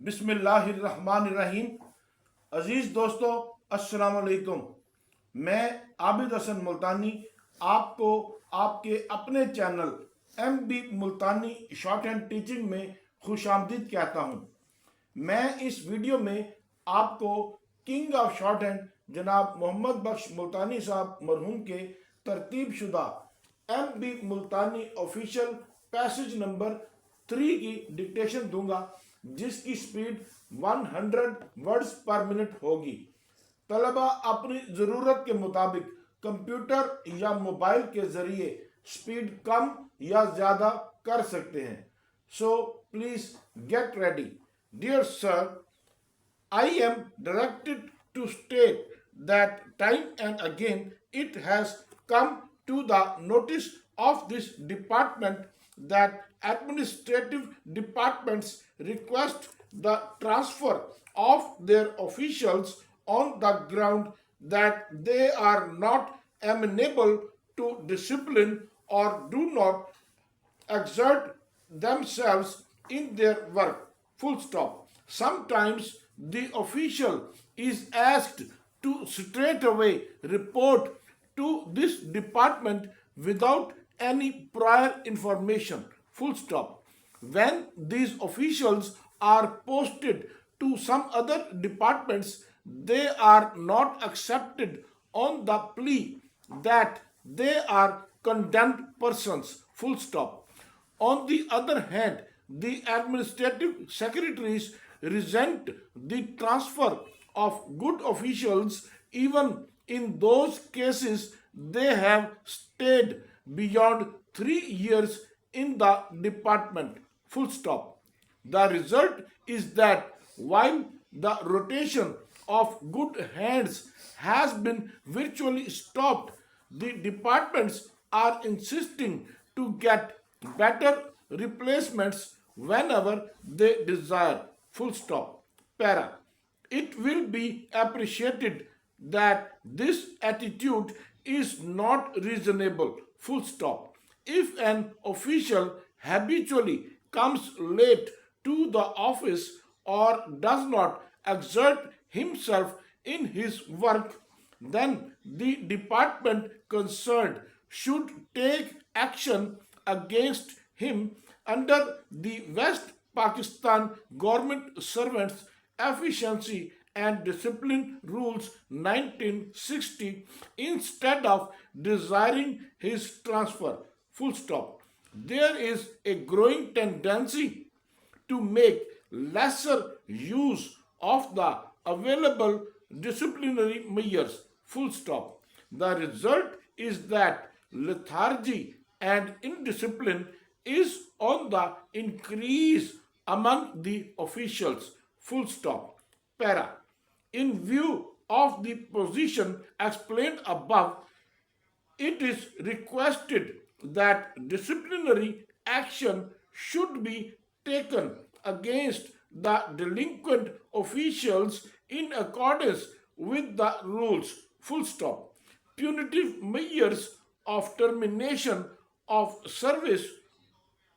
बिस्मिल्लाहिर्रहमानिर्रहीम। अजीज़ दोस्तों, अस्सलाम वालेकुम। मैं आबिद हसन मुल्तानी आपको आपके अपने चैनल MB मुल्तानी शॉर्ट हैंड टीचिंग में खुशामदीद कहता हूँ। मैं इस वीडियो में आपको किंग ऑफ शॉर्ट हैंड जनाब मोहम्मद बख्श मुल्तानी साहब मरहूम के तरतीब शुदा MB मुल्तानी ऑफिशियल पैसेज नंबर 3 की डिक्टेशन दूंगा, जिसकी स्पीड 100 वर्ड्स पर मिनट होगी। तलबा अपनी ज़रूरत के मुताबिक कंप्यूटर या मोबाइल के ज़रिए स्पीड कम या ज़्यादा कर सकते हैं। So please get ready. Dear sir, I am directed to state that time and again it has come to the notice of this department that administrative departments request the transfer of their officials on the ground that they are not amenable to discipline or do not exert themselves in their work. Full stop. Sometimes the official is asked to straight away report to this department without any prior information. Full stop. When these officials are posted to some other departments, they are not accepted on the plea that they are condemned persons. Full stop. On the other hand, the administrative secretaries resent the transfer of good officials even in those cases they have stayed beyond 3 years in the department. Full stop. The result is that while the rotation of good hands has been virtually stopped, the departments are insisting to get better replacements whenever they desire. Full stop. Para. It will be appreciated that this attitude is not reasonable. Full stop. If an official habitually comes late to the office or does not exert himself in his work, then the department concerned should take action against him under the West Pakistan Government Servants Efficiency and Discipline Rules 1960 instead of desiring his transfer. Full stop. There is a growing tendency to make lesser use of the available disciplinary measures. Full stop. The result is that lethargy and indiscipline is on the increase among the officials. Full stop. Para. In view of the position explained above, it is requested that disciplinary action should be taken against the delinquent officials in accordance with the rules. Full stop. Punitive measures of termination of service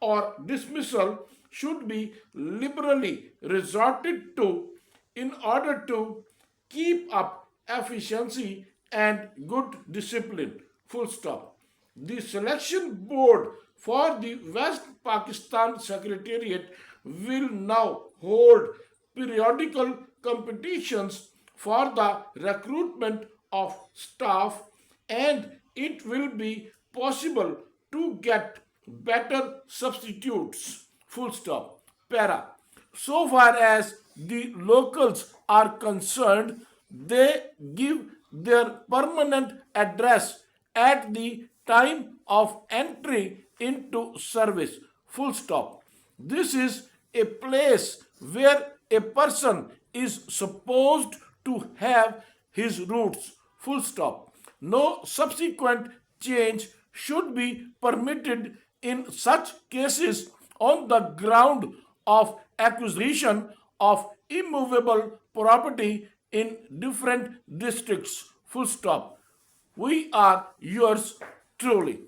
or dismissal should be liberally resorted to in order to keep up efficiency and good discipline. Full stop. The selection board for the West Pakistan Secretariat will now hold periodical competitions for the recruitment of staff, and it will be possible to get better substitutes. Full stop. Para. So far as the locals are concerned, they give their permanent address at the time of entry into service. Full stop. This is a place where a person is supposed to have his roots. Full stop. No subsequent change should be permitted in such cases on the ground of acquisition of immovable property in different districts. Full stop. We are yours truly.